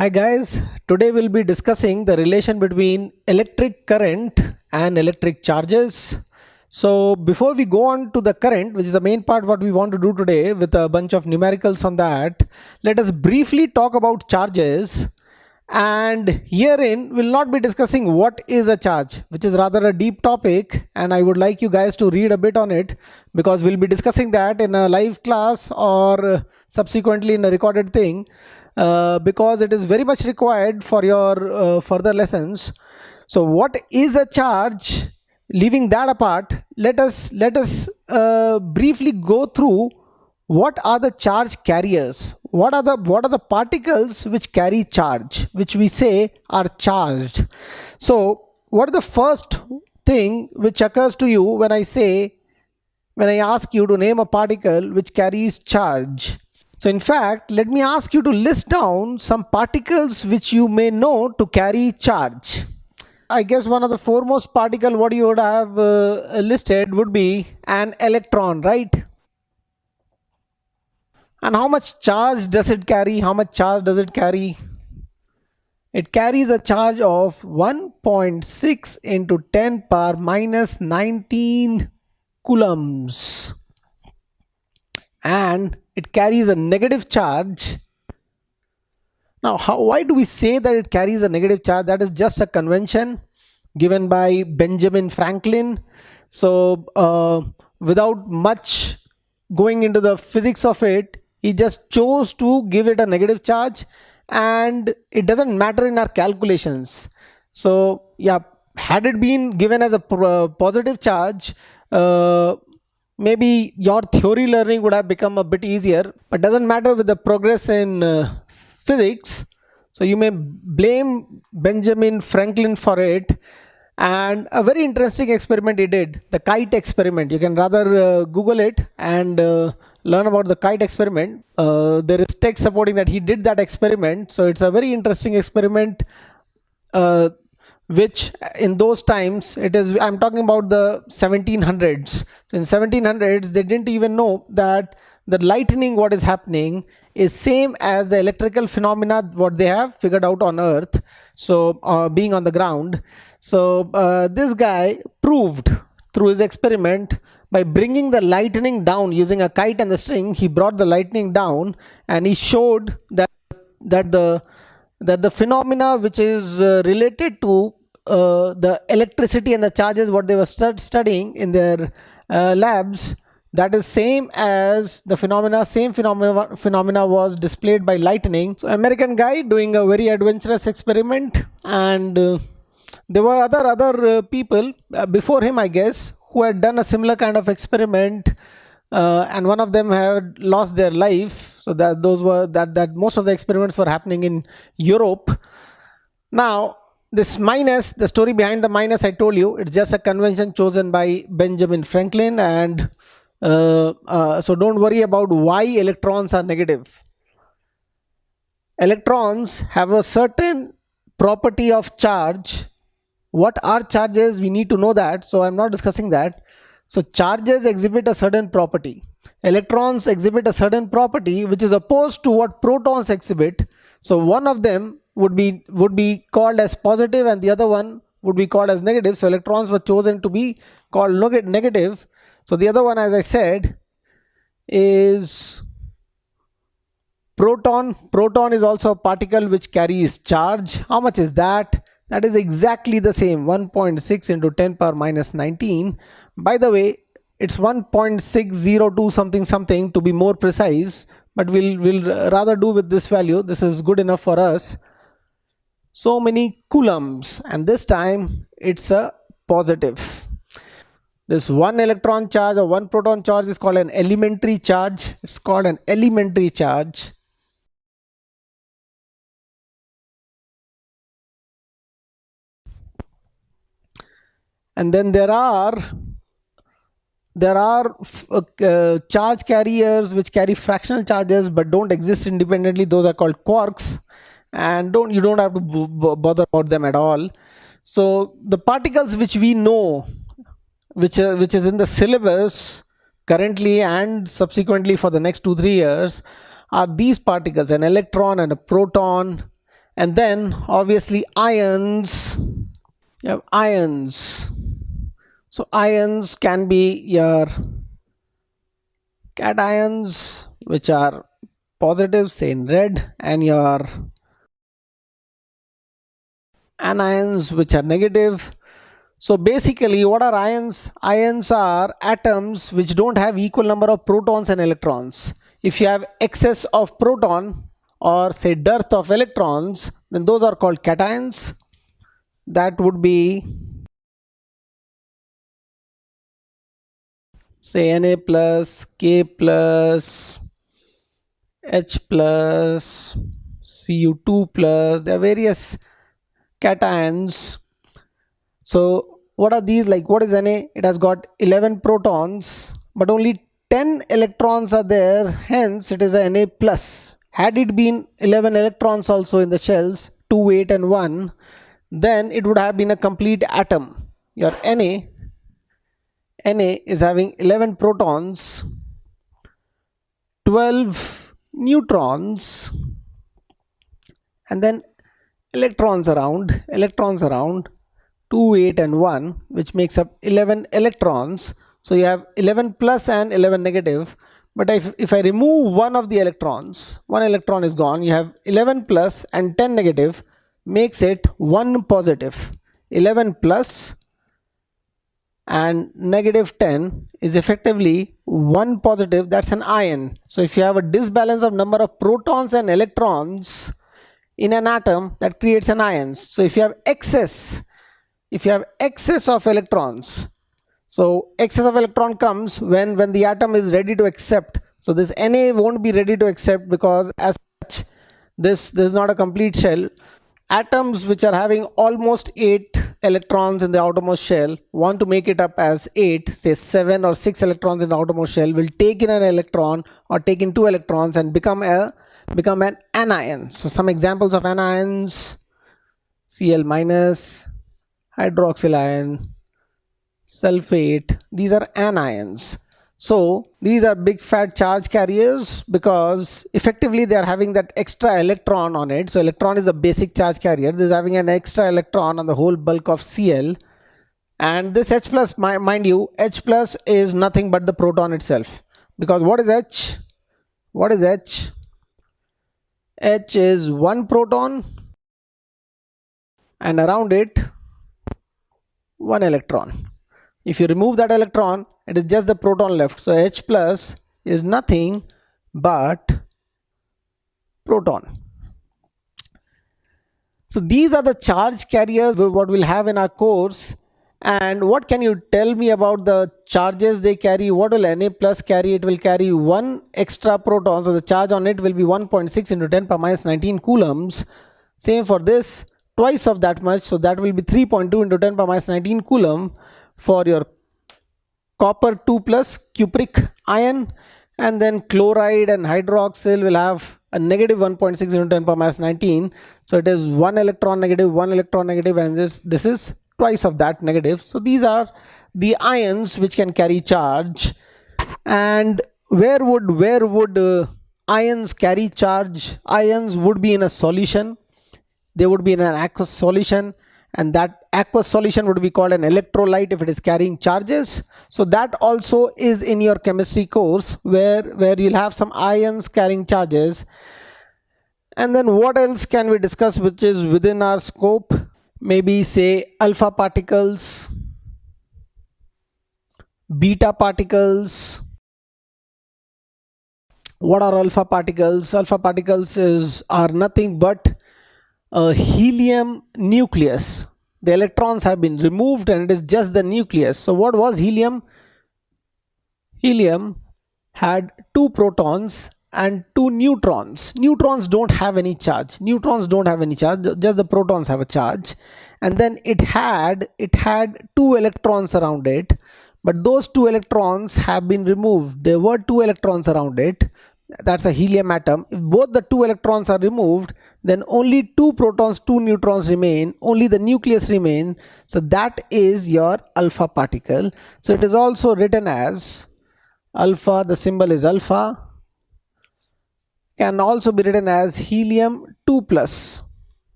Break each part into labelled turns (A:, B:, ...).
A: Hi guys, today we'll be discussing the relation between electric current and electric charges. So before we go on to the current, which is the main part what we want to do today with a bunch of numericals on that, let us briefly talk about charges. And herein we'll not be discussing what is a charge, which is rather a deep topic, and I would like you guys to read a bit on it because we'll be discussing that in a live class or subsequently in a recorded thing. Because it is very much required for your further lessons. So what is a charge? Leaving that apart, let us briefly go through what are the charge carriers. What are the particles which carry charge, which we say are charged. So what is the first thing which occurs to you when I ask you to name a particle which carries charge? So in fact, let me ask you to list down some particles which you may know to carry charge. I guess one of the foremost particle what you would have listed would be an electron, right? And how much charge does it carry? How much charge does it carry? It carries a charge of 1.6 into 10 power minus 19 coulombs. And it carries a negative charge. Now, why do we say that it carries a negative charge? That is just a convention given by Benjamin Franklin. So, without much going into the physics of it, he just chose to give it a negative charge, and it doesn't matter in our calculations. So, yeah, had it been given as a positive charge, maybe your theory learning would have become a bit easier, but doesn't matter with the progress in physics. So you may blame Benjamin Franklin for it. And a very interesting experiment he did, the kite experiment. You can rather Google it and learn about the kite experiment. There is text supporting that he did that experiment. So it's a very interesting experiment, which in those times, I'm talking about the 1700s. So in 1700s, they didn't even know that the lightning what is happening is same as the electrical phenomena what they have figured out on earth, so being on the ground. So this guy proved through his experiment by bringing the lightning down using a kite and the string. He brought the lightning down and he showed that the phenomena which is related to the electricity and the charges what they were studying in their labs, that is same as the phenomena was displayed by lightning. So American guy doing a very adventurous experiment, and there were other people before him, I guess, who had done a similar kind of experiment, and one of them had lost their life. So that most of the experiments were happening in Europe. Now this minus, the story behind the minus, I told you, it's just a convention chosen by Benjamin Franklin, and so don't worry about why electrons are negative. Electrons have a certain property of charge. What are charges? We need to know that, so I'm not discussing that. So charges exhibit a certain property. Electrons exhibit a certain property which is opposed to what protons exhibit. So one of them would be called as positive and the other one would be called as negative. So electrons were chosen to be called negative. So the other one, as I said, is proton. Proton is also a particle which carries charge. How much is that? That is exactly the same, 1.6 into 10 power minus 19. By the way, it's 1.602 something to be more precise, but we'll rather do with this value. This is good enough for us. So many coulombs, and this time it's a positive. This one electron charge or one proton charge is called an elementary charge. It's called an elementary charge. And then there are charge carriers which carry fractional charges but don't exist independently. Those are called quarks, and you don't have to bother about them at all. So the particles which we know, which is in the syllabus currently and subsequently for the next 2-3 years, are these particles: an electron and a proton, And then obviously ions, you have ions. So ions can be your cations, which are positive, say in red, and your anions, which are negative. So basically, what are ions? Ions are atoms which don't have equal number of protons and electrons. If you have excess of proton or say dearth of electrons, then those are called cations. That would be say Na plus, K plus, H plus, Cu2 plus. There are various cations. So what are these? Like, what is Na? It has got 11 protons but only 10 electrons are there, hence it is a Na plus. Had it been 11 electrons also in the shells, 2, 8 and 1, then it would have been a complete atom. Your Na is having 11 protons, 12 neutrons, and then electrons around 2, 8 and 1, which makes up 11 electrons. So you have 11 plus and 11 negative. But if I remove one of the electrons, one electron is gone, you have 11 plus and 10 negative, makes it 1 positive. 11 plus and negative 10 is effectively 1 positive. That's an ion. So if you have a disbalance of number of protons and electrons in an atom, that creates an ion. So if you have excess of electrons, so excess of electron comes when the atom is ready to accept. So this Na won't be ready to accept because as such this is not a complete shell. Atoms which are having almost 8 electrons in the outermost shell want to make it up as 8, say 7 or 6 electrons in the outermost shell, will take in an electron or take in 2 electrons and become an anion. So some examples of anions: Cl minus, hydroxyl ion, sulfate. These are anions. So these are big fat charge carriers because effectively they are having that extra electron on it. So electron is a basic charge carrier. This is having an extra electron on the whole bulk of Cl. And this H plus, mind you, H plus is nothing but the proton itself. Because what is H? What is H? H is one proton and around it one electron. If you remove that electron, it is just the proton left. So H plus is nothing but proton. So these are the charge carriers what we'll have in our course. And what can you tell me about the charges they carry? What will Na plus carry? It will carry one extra proton. So the charge on it will be 1.6 into 10 power minus 19 coulombs. Same for this, twice of that much. So that will be 3.2 into 10 power minus 19 coulomb for your copper 2 plus cupric ion. And then chloride and hydroxyl will have a negative 1.6 into 10 power minus 19. So it is 1 electron negative, 1 electron negative, and this is twice of that negative. So these are the ions which can carry charge. And where would ions carry charge? Ions would be in a solution. They would be in an aqueous solution, and that aqueous solution would be called an electrolyte if it is carrying charges. So that also is in your chemistry course where you'll have some ions carrying charges. And then what else can we discuss which is within our scope? Maybe say alpha particles, beta particles. What are alpha particles? Alpha particles are nothing but a helium nucleus. The electrons have been removed and it is just the nucleus. So what was helium? Helium had 2 protons and 2 neutrons. Neutrons don't have any charge. Just the protons have a charge. And then it had 2 electrons around it, but those 2 electrons have been removed. There were 2 electrons around it. That's a helium atom. If both the 2 electrons are removed, then only 2 protons, 2 neutrons remain, only the nucleus remains. So that is your alpha particle. So it is also written as alpha, the symbol is alpha, can also be written as helium 2 plus.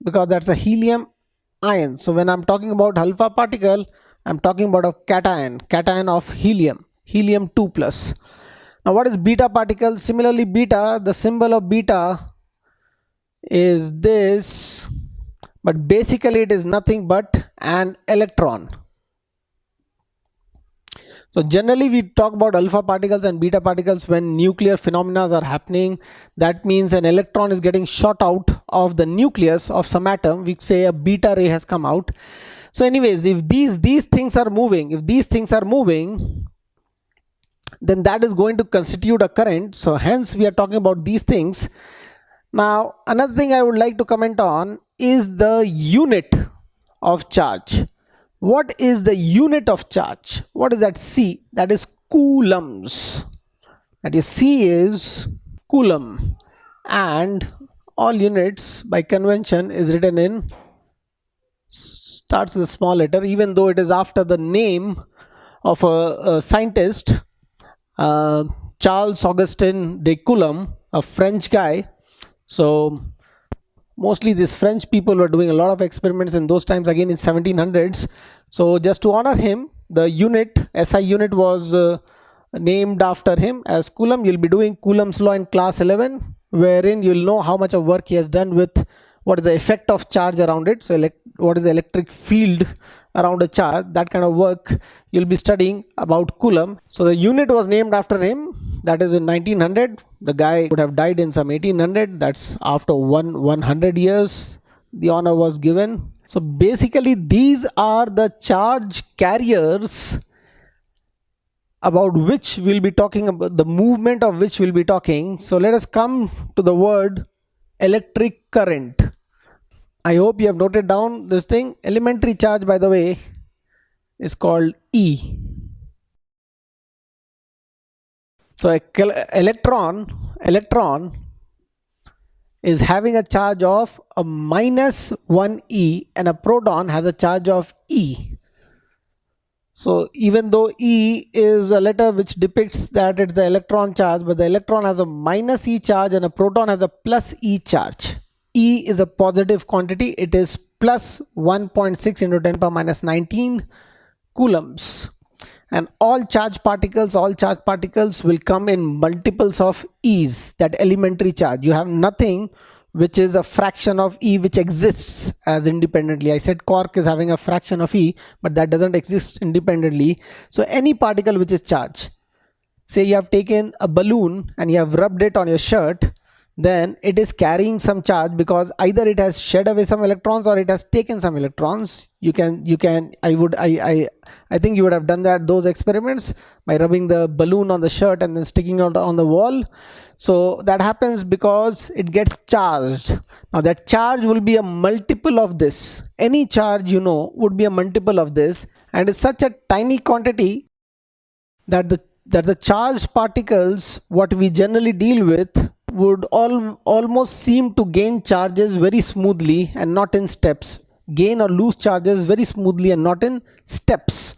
A: because that's a helium ion. So when I'm talking about alpha particle, I'm talking about a cation of helium 2 plus. Now what is beta particle? Similarly, beta, the symbol of beta is this, but basically it is nothing but an electron. So generally we talk about alpha particles and beta particles when nuclear phenomena are happening. That means an electron is getting shot out of the nucleus of some atom. We say a beta ray has come out. So anyways, if these things are moving, then that is going to constitute a current. So hence we are talking about these things. Now another thing I would like to comment on is the unit of charge. What is the unit of charge? What is that C? That is coulombs. That is C is coulomb, and all units by convention is written in, starts with a small letter, even though it is after the name of a scientist, Charles Augustin de Coulomb, a French guy. So mostly these French people were doing a lot of experiments in those times, again in 1700s. So just to honor him, the unit, SI unit, was named after him as Coulomb. You'll be doing Coulomb's law in class 11, wherein you'll know how much of work he has done with what is the effect of charge around it. So what is the electric field around a charge, that kind of work you'll be studying about Coulomb. So the unit was named after him. That is in 1900. The guy would have died in some 1800. That's after 100 years the honor was given. So basically these are the charge carriers about which we'll be talking about, the movement of which we'll be talking. So let us come to the word electric current. I hope you have noted down this thing. Elementary charge, by the way, is called E. So a electron is having a charge of a minus 1 E, and a proton has a charge of E. So even though E is a letter which depicts that it's the electron charge, but the electron has a minus E charge and a proton has a plus E charge. E is a positive quantity. It is plus 1.6 into 10 power minus 19 coulombs. And all charge particles will come in multiples of E's, that elementary charge. You have nothing which is a fraction of E which exists as independently. I said cork is having a fraction of E, but that doesn't exist independently. So any particle which is charged, say you have taken a balloon and you have rubbed it on your shirt, then it is carrying some charge, because either it has shed away some electrons or it has taken some electrons. I think you would have done those experiments by rubbing the balloon on the shirt and then sticking it on the wall. So that happens because it gets charged. Now that charge will be a multiple of this. Any charge would be a multiple of this, and it's such a tiny quantity that the charged particles, what we generally deal with, would almost seem to gain charges very smoothly and not in steps. Gain or lose charges very smoothly and not in steps.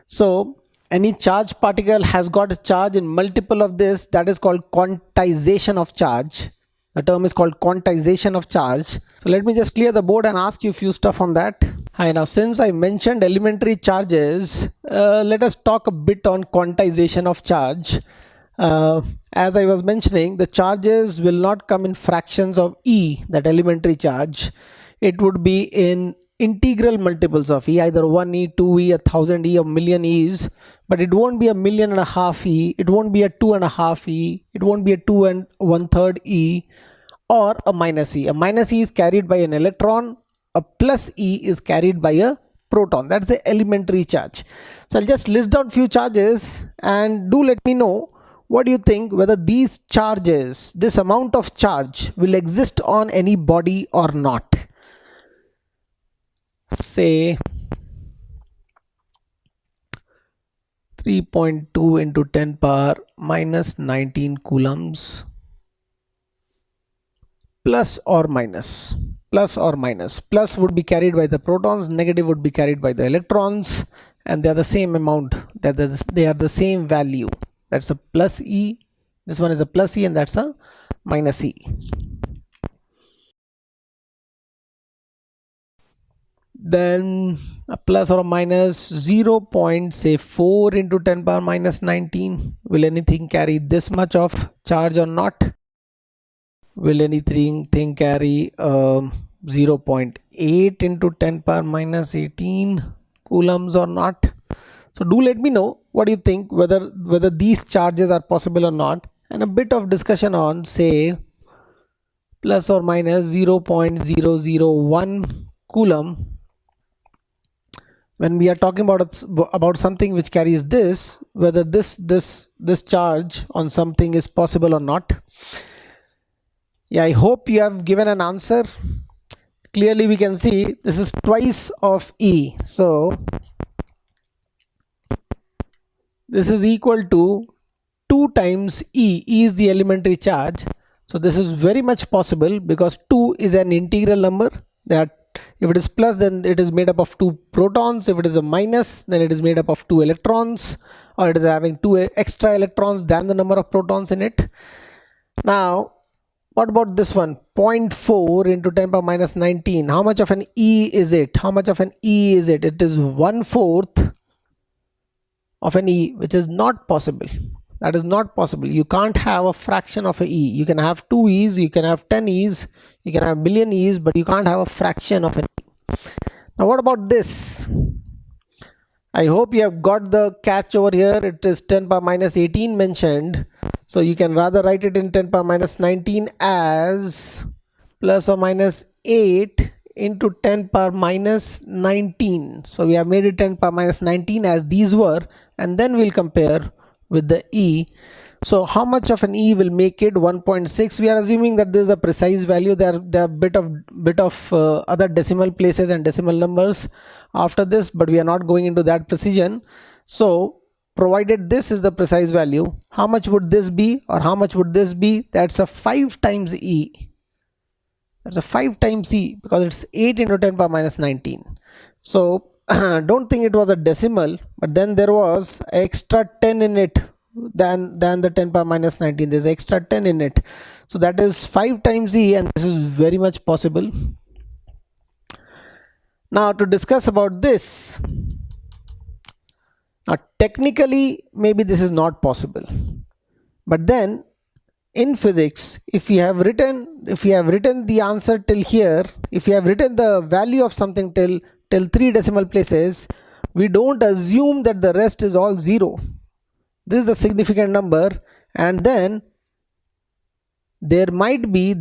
A: So any charged particle has got a charge in multiple of this. That is called quantization of charge. The term is called quantization of charge. So let me just clear the board and ask you a few stuff on that. Hi, now since I mentioned elementary charges, let us talk a bit on quantization of charge. As I was mentioning, the charges will not come in fractions of E, that elementary charge. It would be in integral multiples of E, either 1E, 2E, 1000 E, or million E's, but it won't be a 1,500,000 E, it won't be a 2.5 E, it won't be a 2 1/3 E, or a minus E. A minus E is carried by an electron, a plus E is carried by a proton. That's the elementary charge. So I'll just list down few charges and do let me know what do you think, whether these charges, this amount of charge, will exist on any body or not. Say 3.2 into 10 power minus 19 coulombs, plus or minus. Plus would be carried by the protons, negative would be carried by the electrons, and they are the same amount, they are the same value. That's a plus E, this one is a plus E, and that's a minus E. then a plus or a minus 0.4 into 10 power minus 19. Will anything carry this much of charge or not? Will anything carry 0.8 into 10 power minus 18 coulombs or not? So do let me know what do you think, whether these charges are possible or not, and a bit of discussion on, say, plus or minus 0.001 coulomb. When we are talking about something which carries this, whether this charge on something is possible or not. Yeah, I hope you have given an answer. Clearly we can see this is twice of E, so this is equal to 2 times E. E is the elementary charge, so this is very much possible because 2 is an integral number. That if it is plus, then it is made up of 2 protons. If it is a minus, then it is made up of 2 electrons, or it is having 2 extra electrons than the number of protons in it. Now what about this one, 0.4 into 10 power minus 19? How much of an E is it? How much of an E is it? It is 1/4 of an E, which is not possible. That is not possible. You can't have a fraction of a E. You can have 2 E's, you can have 10 E's, you can have billion E's, but you can't have a fraction of an E. Now what about this? I hope you have got the catch over here. It is 10 power minus 18 mentioned, so you can rather write it in 10 power minus 19 as plus or minus 8 into 10 power minus 19. So we have made it 10 power minus 19 as these were, and then we'll compare with the E. So how much of an E will make it 1.6? We are assuming that this is a precise value. There are bit of other decimal places and decimal numbers after this, but we are not going into that precision. So provided this is the precise value, how much would this be, or how much would this be? That's a 5 times E. That's a 5 times E, because it's 8 into 10 power minus 19. So don't think it was a decimal, but then there was extra 10 in it than the 10 power minus 19. There's extra 10 in it, so that is 5 times E, and this is very much possible. Now to discuss about this, now technically maybe this is not possible, but then in physics, if we have written the answer till here, if we have written the value of something till 3 decimal places, we don't assume that the rest is all 0. This is the significant number, and then there might be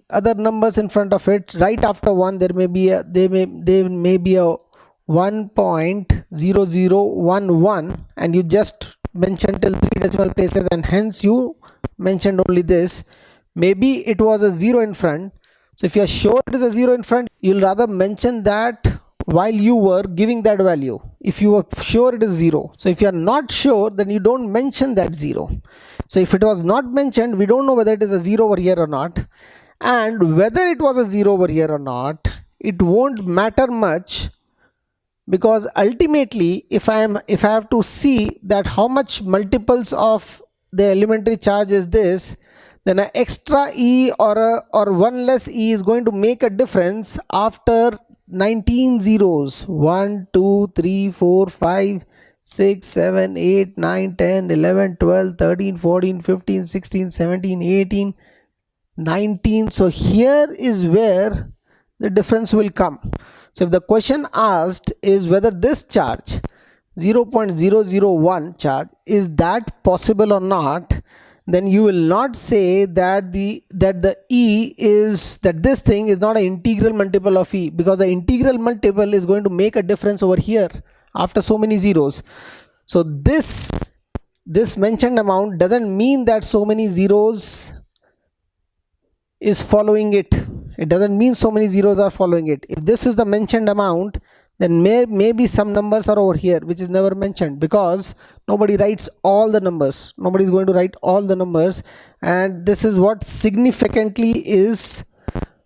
A: other numbers in front of it. Right after 1, there may be a 1.0011, and you just mentioned till 3 decimal places, and hence you mentioned only this. Maybe it was a 0 in front. So if you are sure it is a 0 in front, you'll rather mention that while you were giving that value, if you were sure it is 0. So if you are not sure, then you don't mention that 0. So if it was not mentioned, we don't know whether it is a 0 over here or not, and whether it was a 0 over here or not, it won't matter much, because ultimately if I have to see that how much multiples of the elementary charge is this, then an extra E or one less E is going to make a difference after 19 zeros. 1 2 3 4 5 6 7 8 9 10 11 12 13 14 15 16 17 18 19. So here is where the difference will come. So if the question asked is whether this charge 0.001 charge is that possible or not, then you will not say that this thing is not an integral multiple of E, because the integral multiple is going to make a difference over here after so many zeros. So this mentioned amount doesn't mean that so many zeros is following it. It doesn't mean so many zeros are following it. If this is the mentioned amount, then maybe some numbers are over here which is never mentioned, because nobody writes all the numbers. Nobody is going to write all the numbers, and this is what significantly is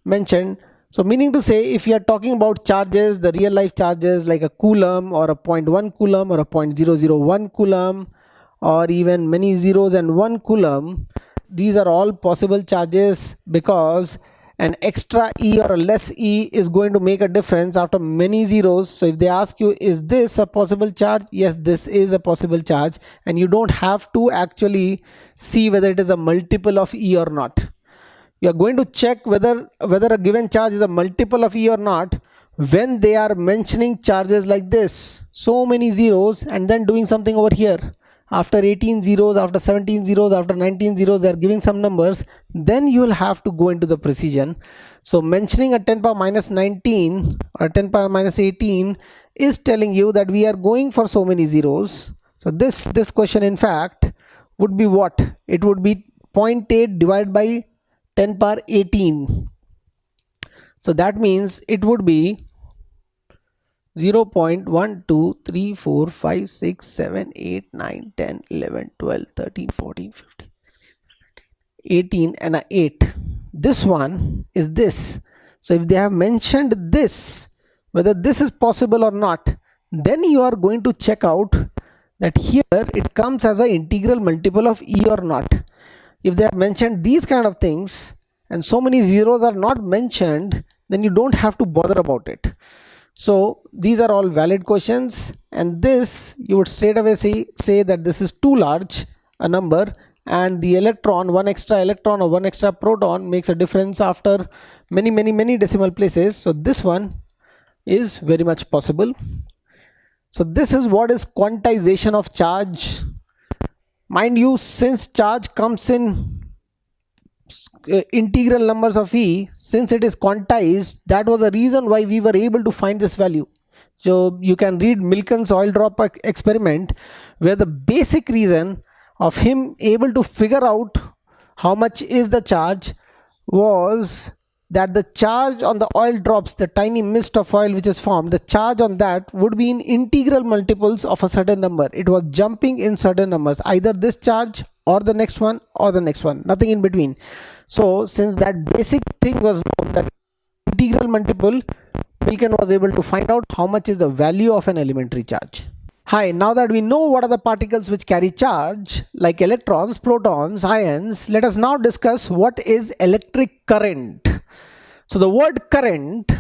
A: mentioned. So meaning to say, if you are talking about charges, the real life charges like a coulomb or a 0.1 coulomb or a 0.001 coulomb, or even many zeros and 1 coulomb, these are all possible charges, because an extra E or a less E is going to make a difference after many zeros. So if they ask you, is this a possible charge? Yes, this is a possible charge, and you don't have to actually see whether it is a multiple of E or not. You are going to check whether a given charge is a multiple of E or not when they are mentioning charges like this, so many zeros, and then doing something over here. After 18 zeros, after 17 zeros, after 19 zeros, they are giving some numbers. Then you will have to go into the precision. So mentioning a 10 power minus 19 or 10 power minus 18 is telling you that we are going for so many zeros. So this question in fact would be what? It would be 0.8 divided by 10 power 18. So that means it would be 0 0.1 2 3 4 5 6 7 8 9 10 11 12 13 14 15 18 and a 8. This one is this. So if they have mentioned this, whether this is possible or not, then you are going to check out that here it comes as an integral multiple of E or not. If they have mentioned these kind of things and so many zeros are not mentioned, then you don't have to bother about it. So these are all valid questions, and this you would straight away say that this is too large a number, and the electron, one extra electron or one extra proton makes a difference after many decimal places. So this one is very much possible. So this is what is quantization of charge. Mind you, since charge comes in integral numbers of E, since it is quantized, that was the reason why we were able to find this value. So you can read Milken's oil drop experiment, where the basic reason of him able to figure out how much is the charge was that the charge on the oil drops, the tiny mist of oil which is formed, the charge on that would be in integral multiples of a certain number. It was jumping in certain numbers, either this charge or the next one or the next one, nothing in between. So since that basic thing was known, that integral multiple, Milken was able to find out how much is the value of an elementary charge. Hi, now that we know what are the particles which carry charge, like electrons, protons, ions, let us now discuss what is electric current. So the word current,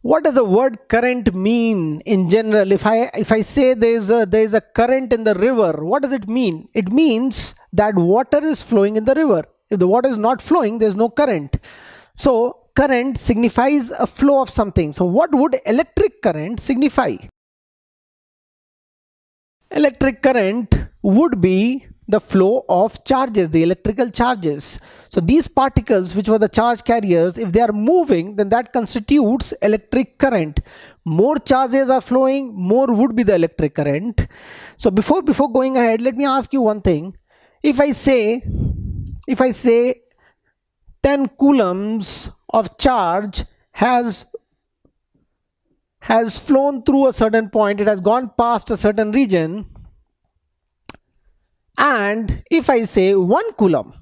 A: what does the word current mean in general? If I say there is a current in the river, what does it mean? It means that water is flowing in the river. If the water is not flowing, there is no current. So current signifies a flow of something. So what would electric current signify? Electric current would be the flow of charges, the electrical charges. So these particles, which were the charge carriers, if they are moving, then that constitutes electric current. More charges are flowing, more would be the electric current. So before going ahead, let me ask you one thing. If I say 10 coulombs of charge has flown through a certain point, it has gone past a certain region, and if I say 1 coulomb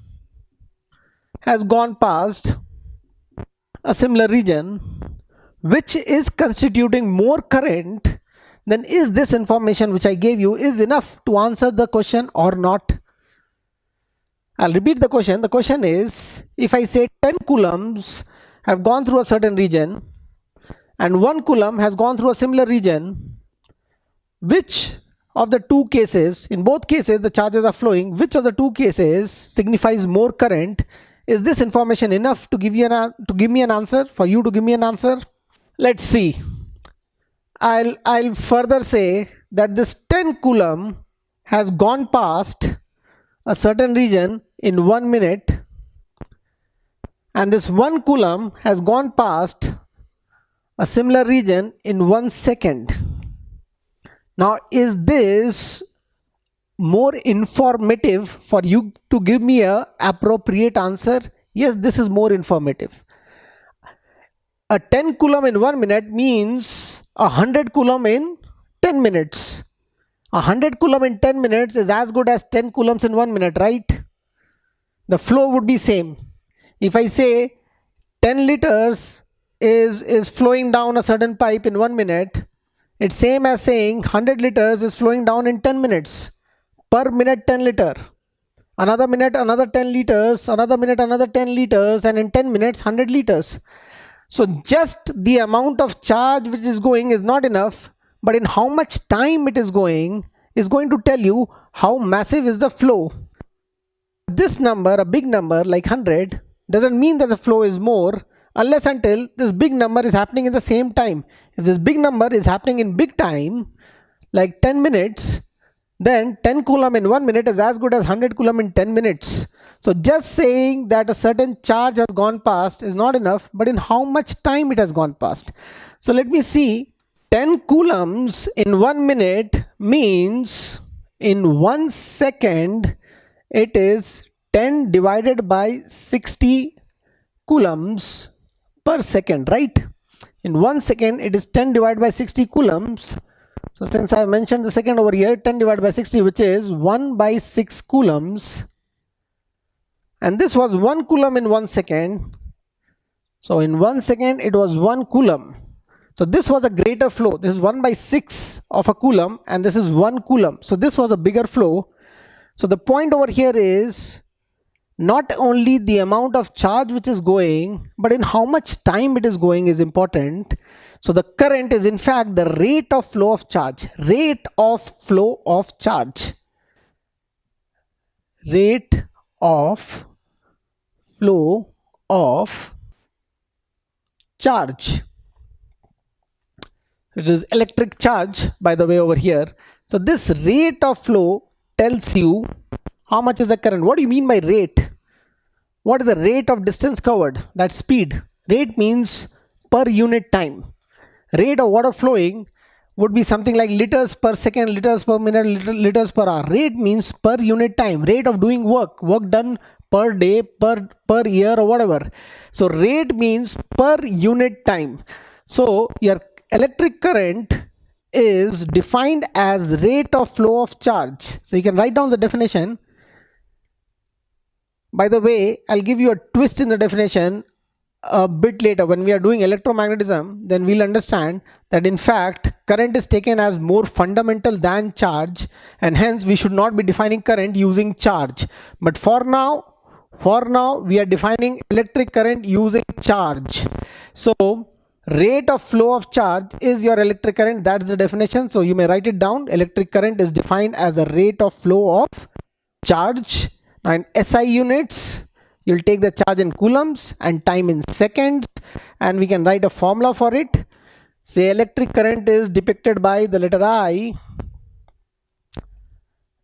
A: has gone past a similar region, which is constituting more current, then is this information which I gave you is enough to answer the question or not? I'll repeat the question. The question is, if I say 10 coulombs have gone through a certain region and 1 coulomb has gone through a similar region, which of the two cases, in both cases the charges are flowing, which of the two cases signifies more current? Is this information enough to give me an answer, for you to give me an answer? Let's see. I'll further say that this 10 coulomb has gone past a certain region in 1 minute, and this 1 coulomb has gone past a similar region in 1 second. Now, is this more informative for you to give me an appropriate answer? Yes, this is more informative. A 10 coulomb in 1 minute means 100 coulomb in 10 minutes. 100 coulomb in 10 minutes is as good as 10 coulombs in 1 minute, right? The flow would be same. If I say 10 liters is flowing down a certain pipe in 1 minute, it's same as saying 100 liters is flowing down in 10 minutes. Per minute 10 liter. another minute another 10 liters, another minute another 10 liters, and in 10 minutes 100 liters. So just the amount of charge which is going is not enough, but in how much time it is going to tell you how massive is the flow. This number, a big number like 100, doesn't mean that the flow is more unless until this big number is happening in the same time. If this big number is happening in big time, like 10 minutes, then 10 coulomb in 1 minute is as good as 100 coulomb in 10 minutes. So just saying that a certain charge has gone past is not enough, but in how much time it has gone past. So let me see. 10 coulombs in 1 minute means in 1 second it is 10 divided by 60 coulombs per second, right? In 1 second it is 10 divided by 60 coulombs. So since I have mentioned the second over here, 10 divided by 60, which is 1 by 6 coulombs, and this was 1 coulomb in 1 second. So in 1 second it was 1 coulomb. So this was a greater flow. This is 1 by 6 of a coulomb, and this is 1 coulomb. So this was a bigger flow. So the point over here is not only the amount of charge which is going, but in how much time it is going is important. So the current is in fact the rate of flow of charge. Rate of flow of charge. Rate of flow of charge. It is electric charge, by the way, over here. So this rate of flow tells you how much is the current. What do you mean by rate? What is the rate of distance covered? That's speed. Rate means per unit time. Rate of water flowing would be something like liters per second, liters per minute, liters per hour. Rate means per unit time. Rate of doing work done per day, per year, or whatever. So rate means per unit time. So your electric current is defined as rate of flow of charge. So you can write down the definition. By the way, I'll give you a twist in the definition a bit later. When we are doing electromagnetism, then we'll understand that in fact current is taken as more fundamental than charge, and hence we should not be defining current using charge. But for now we are defining electric current using charge. So rate of flow of charge is your electric current. That's the definition. So you may write it down. Electric current is defined as a rate of flow of charge. Now in SI units, you'll take the charge in coulombs and time in seconds, and we can write a formula for it. Say electric current is depicted by the letter I.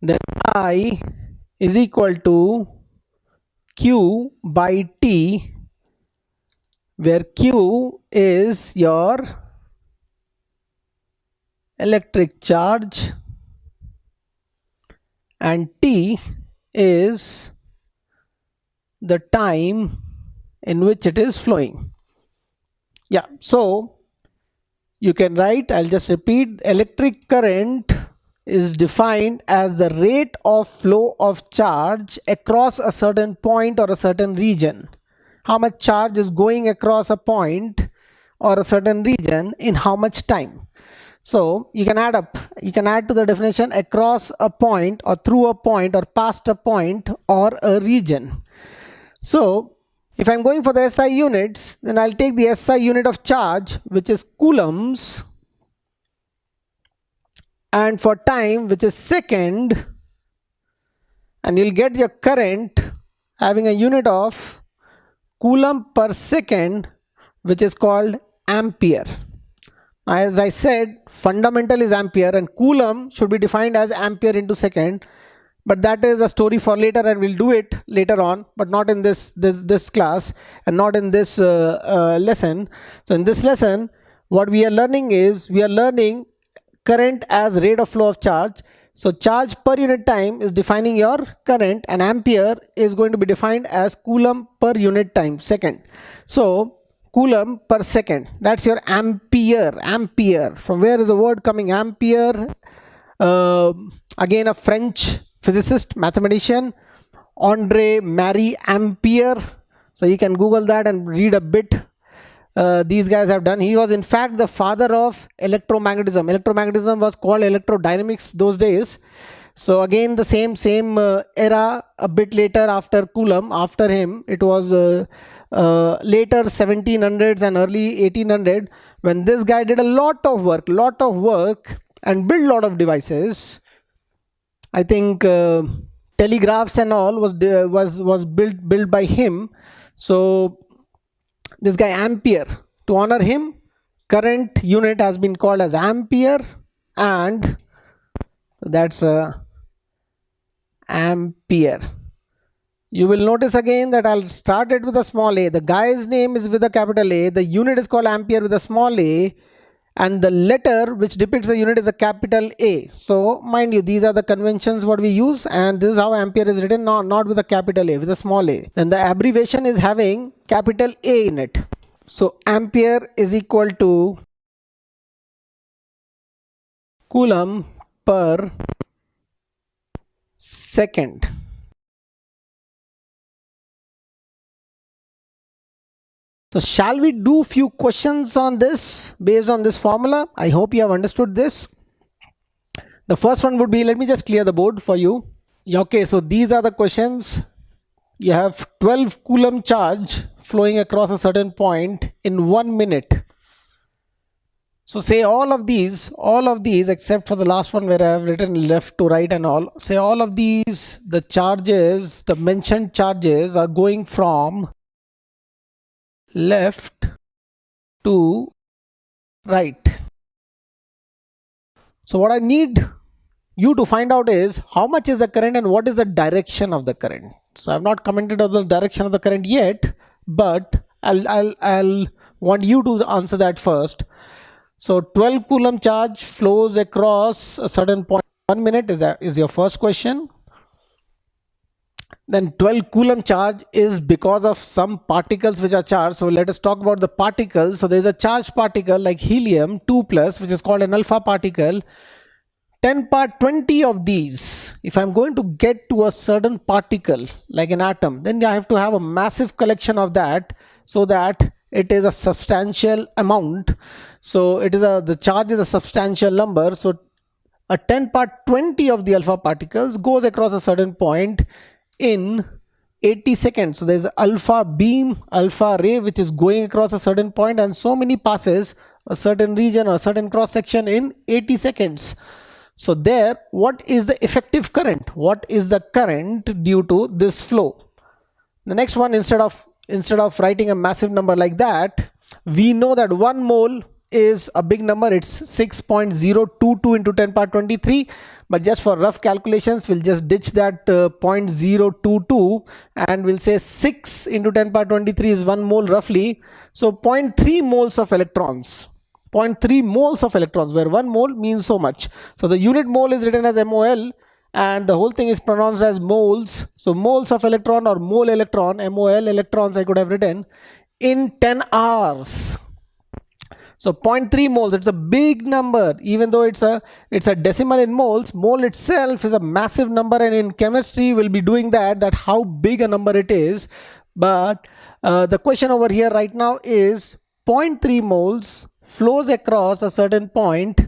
A: Then I is equal to Q by T, where Q is your electric charge and T is the time in which it is flowing. Yeah, so you can write, I'll just repeat, electric current is defined as the rate of flow of charge across a certain point or a certain region. How much charge is going across a point or a certain region in how much time. So you can add up, you can add to the definition across a point or through a point or past a point or a region. So if I'm going for the SI units, then I'll take the SI unit of charge, which is coulombs, and for time, which is second, and you'll get your current having a unit of coulomb per second, which is called ampere. As I said, fundamental is ampere, and coulomb should be defined as ampere into second, but that is a story for later, and we'll do it later on, but not in this class and not in this lesson. So in this lesson, what we are learning is, we are learning current as rate of flow of charge. So charge per unit time is defining your current, and ampere is going to be defined as coulomb per unit time, second. So coulomb per second, that's your ampere. Ampere, from where is the word coming? Ampere, again a French physicist, mathematician, Andre Marie Ampere. So you can Google that and read a bit. These guys have done. He was in fact the father of electromagnetism. Electromagnetism was called electrodynamics those days, So again the same era, a bit later after Coulomb. After him it was later 1700s and early 1800, when this guy did a lot of work and built a lot of devices. I think telegraphs and all was built by him. So this guy Ampere, to honor him, current unit has been called as ampere, and that's ampere. You will notice again that I'll start it with a small a. The guy's name is with a capital A. The unit is called ampere with a small a, and the letter which depicts the unit is a capital A. So mind you, these are the conventions what we use, and this is how ampere is written, not with a capital A, with a small a. And the abbreviation is having capital A in it. So ampere is equal to Coulomb per second. So shall we do few questions on this based on this formula? I hope you have understood this. The first one would be, let me just clear the board for you. Okay, so these are the questions. You have 12 Coulomb charge flowing across a certain point in 1 minute. So say all of these except for the last one where I have written left to right and all, say all of these, the charges, the mentioned charges are going from left to right. So what I need you to find out is how much is the current and what is the direction of the current. So I have not commented on the direction of the current yet, but I'll want you to answer that first. So 12 Coulomb charge flows across a certain point 1 minute is your first question. Then 12 Coulomb charge is because of some particles which are charged. So let us talk about the particles. So there is a charged particle like helium 2+, which is called an alpha particle. 10 power 20 of these, if I'm going to get to a certain particle like an atom, then I have to have a massive collection of that so that it is a substantial amount. So it is the charge is a substantial number. So a 10 power 20 of the alpha particles goes across a certain point in 80 seconds. So there's alpha beam, alpha ray which is going across a certain point, and so many passes a certain region or a certain cross section in 80 seconds. So there, what is the effective current? What is the current due to this flow? The next one, instead of writing a massive number like that, we know that 1 mole is a big number. It's 6.022 into 10 power 23. But just for rough calculations, we'll just ditch that 0.022 and we'll say 6 into 10 power 23 is 1 mole roughly. So 0.3 moles of electrons. 0.3 moles of electrons, where 1 mole means so much. So the unit mole is written as MOL and the whole thing is pronounced as moles. So moles of electron or mole electron, MOL electrons I could have written in 10 hours. So 0.3 moles, it's a big number. Even though it's a decimal in moles, mole itself is a massive number, and in chemistry we'll be doing that how big a number it is. But the question over here right now is 0.3 moles flows across a certain point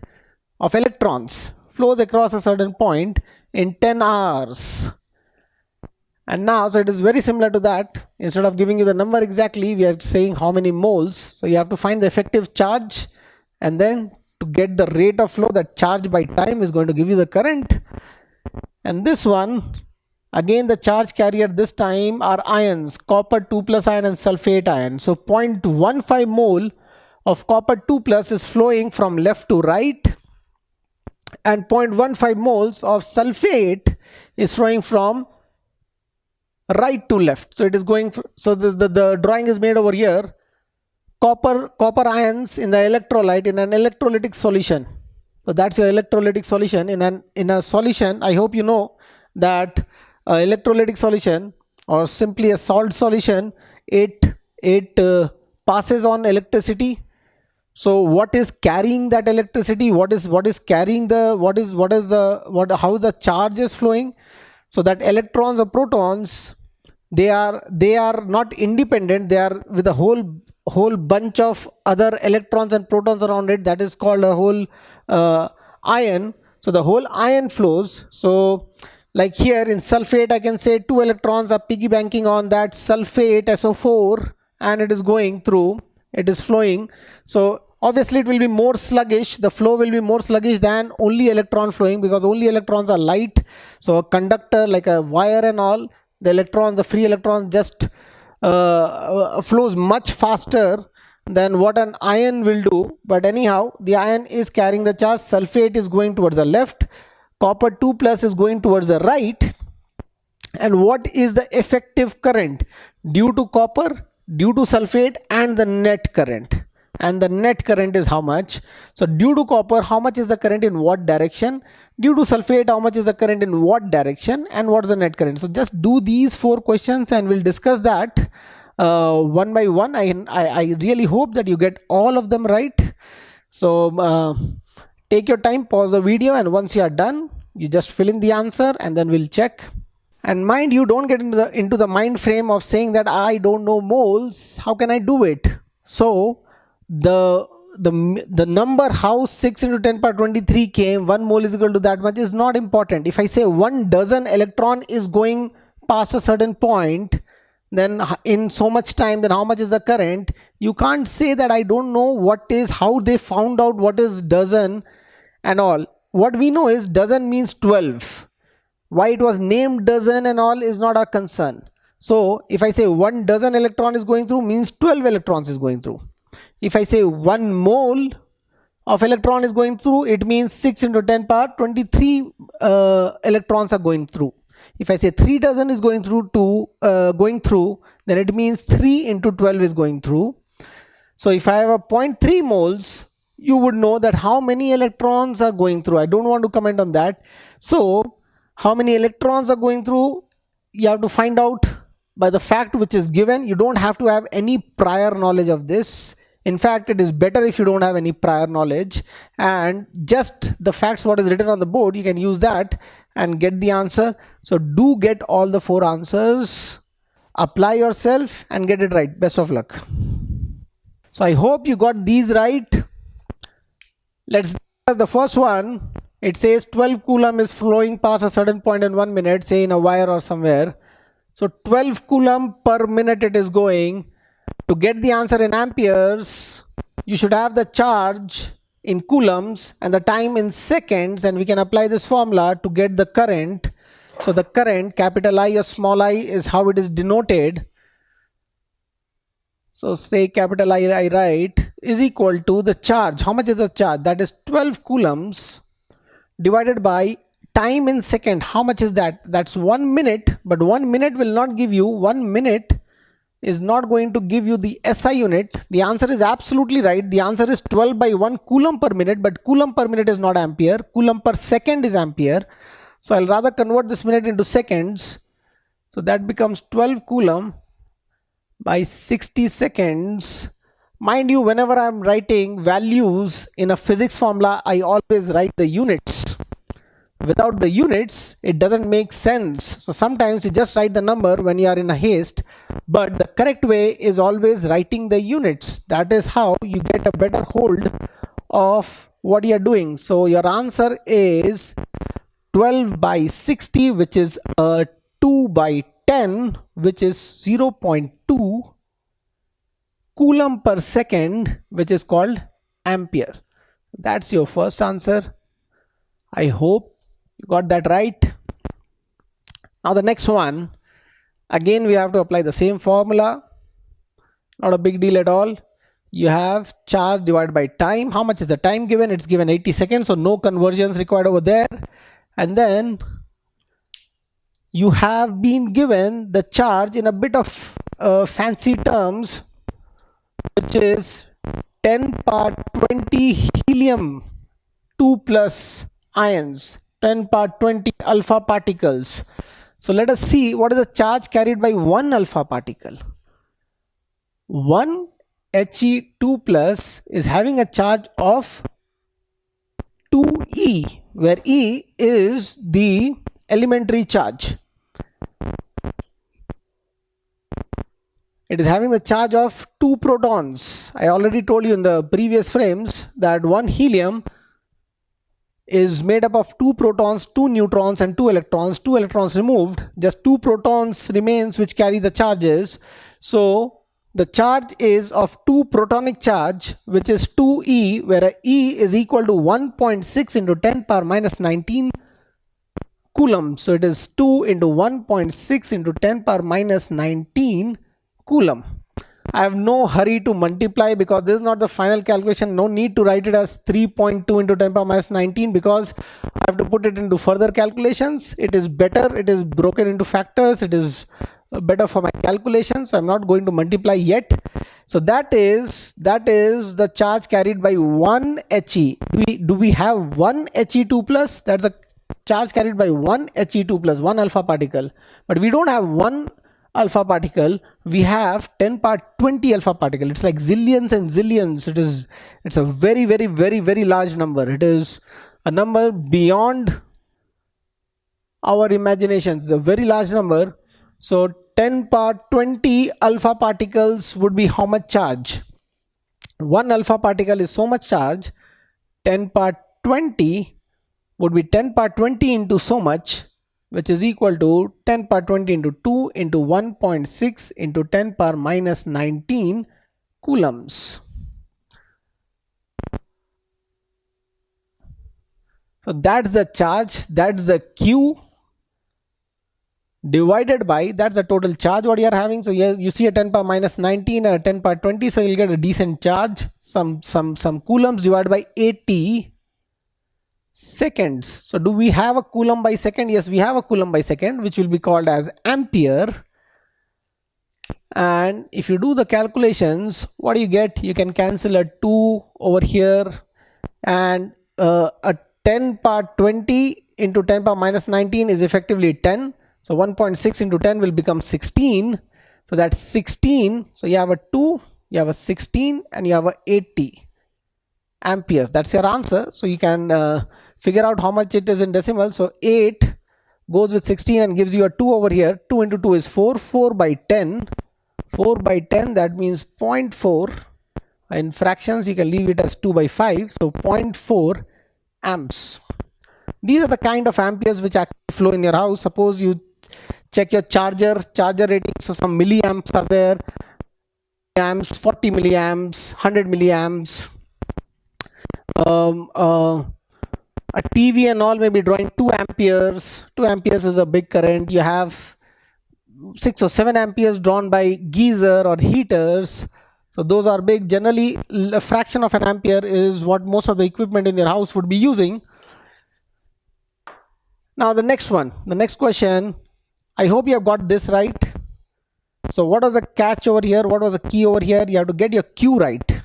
A: of electrons, flows across a certain point in 10 hours. And now, so it is very similar to that. Instead of giving you the number exactly, we are saying how many moles. So you have to find the effective charge, and then to get the rate of flow, that charge by time is going to give you the current. And this one, again the charge carrier this time are ions, copper 2+ ion and sulfate ion. So 0.15 mole of copper 2+ is flowing from left to right, and 0.15 moles of sulfate is flowing from right to left. So it is going, so the drawing is made over here. Copper ions in the electrolyte in an electrolytic solution. So that's your electrolytic solution. In a solution, I hope you know that electrolytic solution, or simply a salt solution, it passes on electricity. So what is carrying that electricity? What is carrying the how the charge is flowing? So that electrons or protons, they are not independent. They are with a whole bunch of other electrons and protons around it. That is called a whole ion. So the whole ion flows. So like here in sulfate, I can say 2 electrons are piggybanking on that sulfate SO4 and it is going through, it is flowing. So obviously it will be more sluggish, the flow will be more sluggish than only electron flowing, because only electrons are light. So a conductor like a wire and all, the electrons, the free electrons just flows much faster than what an ion will do. But anyhow, the ion is carrying the charge. Sulfate is going towards the left, copper 2 plus is going towards the right. And what is the effective current due to copper, due to sulfate, and the net current? And the net current is how much? So due to copper, how much is the current in what direction? Due to sulfate, how much is the current in what direction? And what's the net current? So just do these 4 questions and we'll discuss that one by one. I really hope that you get all of them right. So take your time, pause the video, and once you are done, you just fill in the answer and then we'll check. And mind you, don't get into the mind frame of saying that I don't know moles, how can I do it? So the number how 6 into 10 power 23 came, 1 mole is equal to that much, is not important. If I say 1 dozen electron is going past a certain point, then in so much time, then how much is the current? You can't say that I don't know what is, how they found out what is dozen and all. What we know is dozen means 12. Why it was named dozen and all is not our concern. So if I say 1 dozen electron is going through, means 12 electrons is going through. If I say 1 mole of electron is going through, it means 6 into 10 power 23 electrons are going through. If I say 3 dozen is going through, then it means 3 into 12 is going through. So if I have a 0.3 moles, you would know that how many electrons are going through. I don't want to comment on that. So how many electrons are going through, you have to find out by the fact which is given. You don't have to have any prior knowledge of this. In fact, it is better if you don't have any prior knowledge, and just the facts what is written on the board, you can use that and get the answer. So do get all the 4 answers, apply yourself and get it right. Best of luck. So I hope you got these right. Let's discuss the first one. It says 12 coulomb is flowing past a certain point in 1 minute, say in a wire or somewhere. So 12 coulomb per minute it is going. To get the answer in amperes, you should have the charge in coulombs and the time in seconds, and we can apply this formula to get the current. So the current, capital I or small I, is how it is denoted. So say capital I write is equal to the charge. How much is the charge? That is 12 coulombs divided by time in second. How much is that? That's 1 minute, but 1 minute will not give you, 1 minute is not going to give you the SI unit. The answer is absolutely right. The answer is 12 by 1 coulomb per minute, but coulomb per minute is not ampere. Coulomb per second is ampere. So I'll rather convert this minute into seconds. So that becomes 12 coulomb by 60 seconds. Mind you, whenever I'm writing values in a physics formula, I always write the units. Without the units, it doesn't make sense. So sometimes you just write the number when you are in a haste, but the correct way is always writing the units. That is how you get a better hold of what you are doing. So your answer is 12 by 60, which is 2 by 10, which is 0.2 coulomb per second, which is called ampere. That's your first answer. I hope you got that right. Now the next one, again we have to apply the same formula. Not a big deal at all. You have charge divided by time. How much is the time given? It's given 80 seconds, so no conversions required over there. And then you have been given the charge in a bit of fancy terms, which is 10 power 20 helium 2 plus ions, 10 power 20 alpha particles. So let us see what is the charge carried by 1 alpha particle. 1 He2 plus is having a charge of 2e, where E is the elementary charge. It is having the charge of 2 protons. I already told you in the previous frames that 1 helium is made up of 2 protons, 2 neutrons and 2 electrons. 2 electrons removed, just 2 protons remains which carry the charges. So the charge is of 2 protonic charge, which is 2e, where E is equal to 1.6 into 10 power minus 19 coulomb. So it is 2 into 1.6 into 10 power minus 19 coulomb. I have no hurry to multiply because this is not the final calculation. No need to write it as 3.2 into 10 power minus 19 because I have to put it into further calculations. It is better. It is broken into factors. It is better for my calculations. So I'm not going to multiply yet. So that is the charge carried by 1 He. Do we have 1 He2 plus? That's a charge carried by 1 He2 plus, 1 alpha particle. But we don't have 1 alpha particle, we have 10 power 20 alpha particle. It's like zillions and zillions. It's a very, very, very, very large number. It is a number beyond our imaginations, a very large number. So 10 power 20 alpha particles would be how much charge? 1 alpha particle is so much charge. 10 power 20 would be 10 power 20 into so much, which is equal to 10 power 20 into 2 into 1.6 into 10 power minus 19 coulombs. So that's the charge, that's the Q divided by, that's the total charge what you are having. So here you see a 10 power minus 19 and a 10 power 20, so you'll get a decent charge, some coulombs divided by 80 seconds. So do we have a coulomb by second? Yes, we have a coulomb by second, which will be called as ampere. And if you do the calculations, what do you get? You can cancel a 2 over here, and a 10 power 20 into 10 power minus 19 is effectively 10. So 1.6 into 10 will become 16. So that's 16. So you have a 2, you have a 16, and you have a 80 amperes. That's your answer. So you can figure out how much it is in decimal. So 8 goes with 16 and gives you a 2 over here. 2 into 2 is 4. 4 by 10. 4 by 10, that means 0.4. In fractions, you can leave it as 2 by 5. So 0.4 amps. These are the kind of amperes which actually flow in your house. Suppose you check your charger rating. So some milliamps are there. Amps, 40 milliamps, 100 milliamps. A TV and all may be drawing 2 amperes. 2 amperes is a big current. You have 6 or 7 amperes drawn by geyser or heaters. So those are big. Generally, a fraction of an ampere is what most of the equipment in your house would be using. Now the next one, the next question. I hope you have got this right. So what was the catch over here? What was the key over here? You have to get your Q right.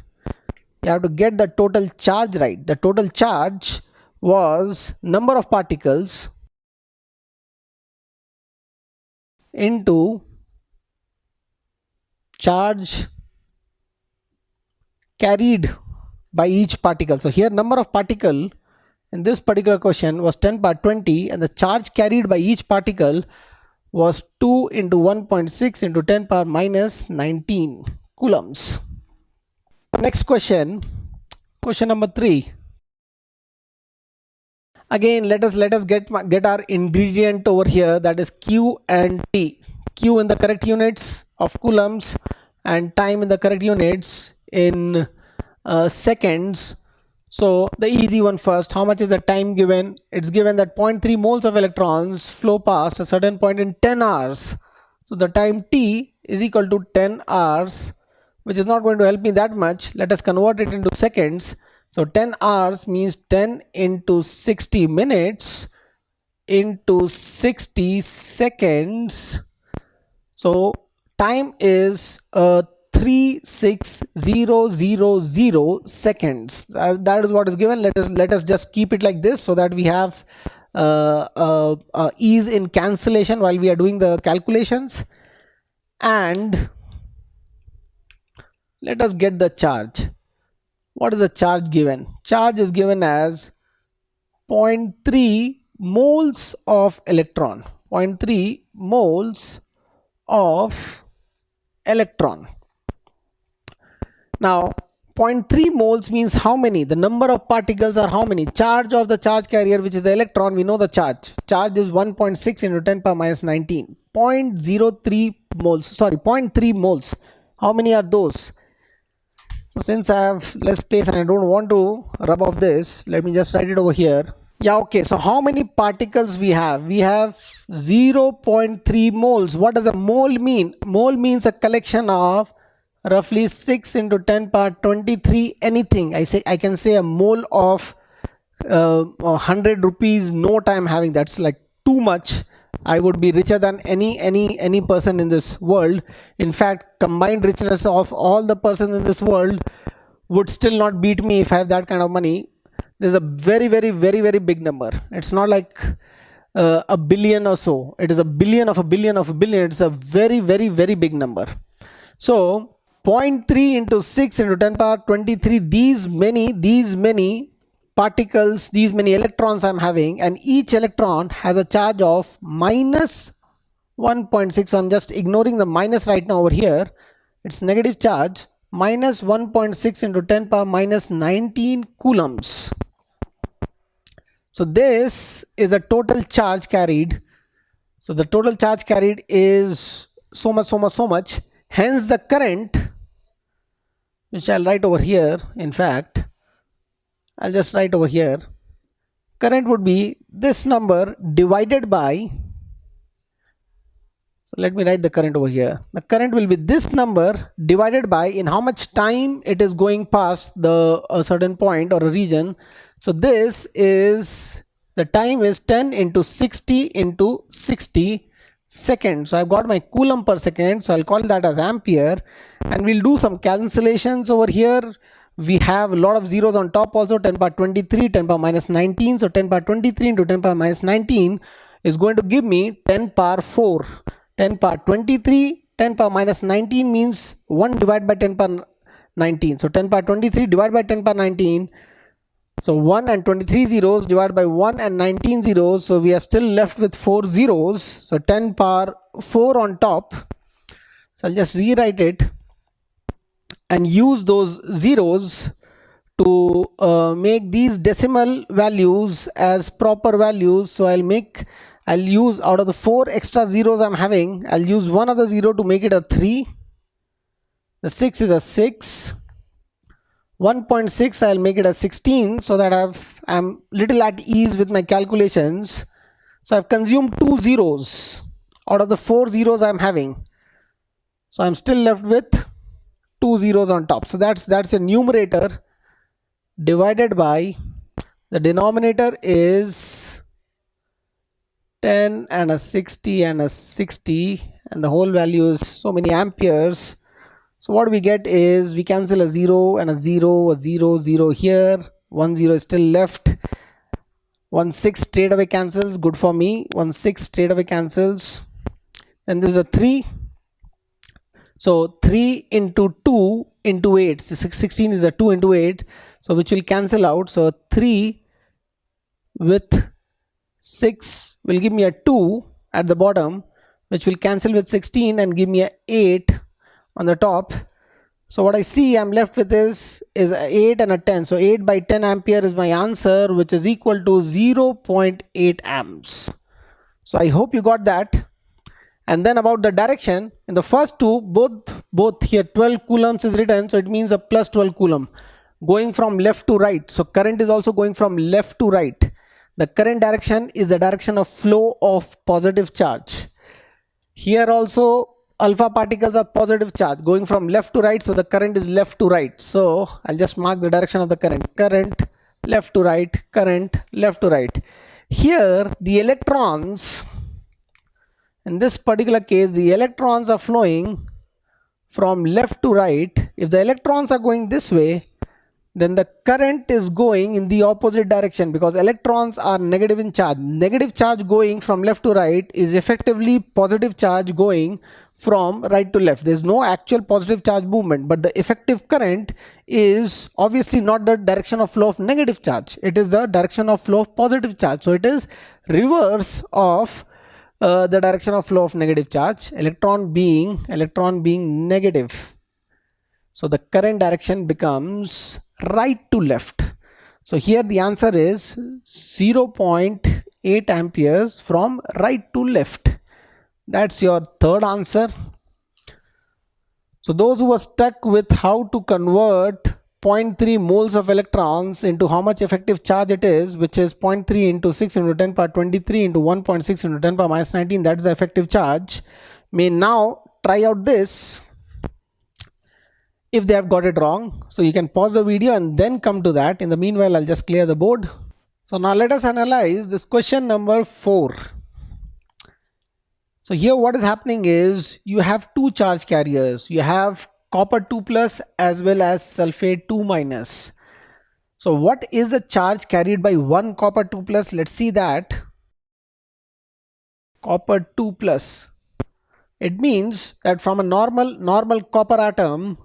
A: You have to get the total charge right. The total charge was number of particles into charge carried by each particle. So here number of particle in this particular question was 10 power 20, and the charge carried by each particle was 2 into 1.6 into 10 power minus 19 coulombs. Next question, question number 3. Again, let us get our ingredient over here, that is Q and T. Q in the correct units of coulombs and time in the correct units in seconds. So the easy one first. How much is the time given? It's given that 0.3 moles of electrons flow past a certain point in 10 hours. So the time T is equal to 10 hours, which is not going to help me that much. Let us convert it into seconds. So 10 hours means 10 into 60 minutes into 60 seconds. So time is 36000 seconds. That is what is given. Let us just keep it like this so that we have ease in cancellation while we are doing the calculations. And let us get the charge. What is the charge given? Charge is given as 0.3 moles of electron. 0.3 moles of electron. Now 0.3 moles means how many? The number of particles are how many? Charge of the charge carrier, which is the electron, we know the charge. Charge is 1.6 into 10 power minus 19. 0.03 moles, sorry, 0.3 moles. How many are those? So since I have less space and I don't want to rub off this, let me just write it over here. Yeah, okay. So how many particles we have? We have 0.3 moles. What does a mole mean? Mole means a collection of roughly 6 into 10 power 23 anything. I can say a mole of 100 rupees note I'm having. That's like too much. I would be richer than any person in this world. In fact, combined richness of all the persons in this world would still not beat me if I have that kind of money. There's a very big number. It's not like a billion or so. It is a billion of a billion of a billion. It's a very big number. So 0.3 into 6 into 10 power 23, these many particles, these many electrons I'm having, and each electron has a charge of minus 1.6. So I'm just ignoring the minus right now over here. It's negative charge, minus 1.6 into 10 power minus 19 coulombs. So this is the total charge carried. So the total charge carried is so much. Hence the current, which I'll write over here. In fact, I'll just write over here. Current would be this number divided by, so let me write the current over here. The current will be this number divided by in how much time it is going past a certain point or a region. So this is, the time is 10 into 60 into 60 seconds. So I've got my coulomb per second. So I'll call that as ampere, and we'll do some cancellations over here. We have a lot of zeros on top also. 10 power 23, 10 power minus 19. So 10 power 23 into 10 power minus 19 is going to give me 10 power 4. 10 power 23, 10 power minus 19 means 1 divided by 10 power 19. So 10 power 23 divided by 10 power 19. So 1 and 23 zeros divided by 1 and 19 zeros. So we are still left with 4 zeros. So 10 power 4 on top. So I'll just rewrite it and use those zeros to make these decimal values as proper values. So I'll use, out of the 4 extra zeros I'm having, I'll use one other zero to make it a 3. The 6 is a 6. 1.6 I'll make it a 16, so that I'm little at ease with my calculations. So I've consumed 2 zeros out of the 4 zeros I'm having. So I'm still left with 2 zeros on top. So that's a numerator divided by, the denominator is 10 and a 60 and a 60, and the whole value is so many amperes. So what we get is, we cancel a 0 and a 0, 0 here, 1 0 is still left. 1 6 straight away cancels, good for me. 1 6 straight away cancels. And this is a 3. So 3 into 2 into 8. So 16 is a 2 into 8. So which will cancel out. So 3 with 6 will give me a 2 at the bottom, which will cancel with 16 and give me a 8 on the top. So what I see I'm left with is 8 and a 10. So 8 by 10 ampere is my answer, which is equal to 0.8 amps. So I hope you got that. And then about the direction, in the first two, both here 12 coulombs is written, so it means a plus 12 coulomb going from left to right. So current is also going from left to right. The current direction is the direction of flow of positive charge. Here also alpha particles are positive charge going from left to right, so the current is left to right. So I'll just mark the direction of the current. Current left to right, current left to right. Here the electrons, in this particular case, the electrons are flowing from left to right. If the electrons are going this way, then the current is going in the opposite direction, because electrons are negative in charge. Negative charge going from left to right is effectively positive charge going from right to left. There's no actual positive charge movement, but the effective current is obviously not the direction of flow of negative charge. It is the direction of flow of positive charge. So it is reverse of the direction of flow of negative charge, electron being negative. So the current direction becomes right to left. So here the answer is 0.8 amperes from right to left. That's your third answer. So those who were stuck with how to convert 0.3 moles of electrons into how much effective charge it is, which is 0.3 into 6 into 10 power 23 into 1.6 into 10 power minus 19, that's the effective charge, may now try out this if they have got it wrong. So you can pause the video and then come to that. In the meanwhile, I'll just clear the board. So now let us analyze this question number 4. So here what is happening is you have two charge carriers. You have copper 2 plus as well as sulfate 2 minus. So what is the charge carried by one copper 2 plus? Let's see that. Copper 2 plus. It means that from a normal copper atom,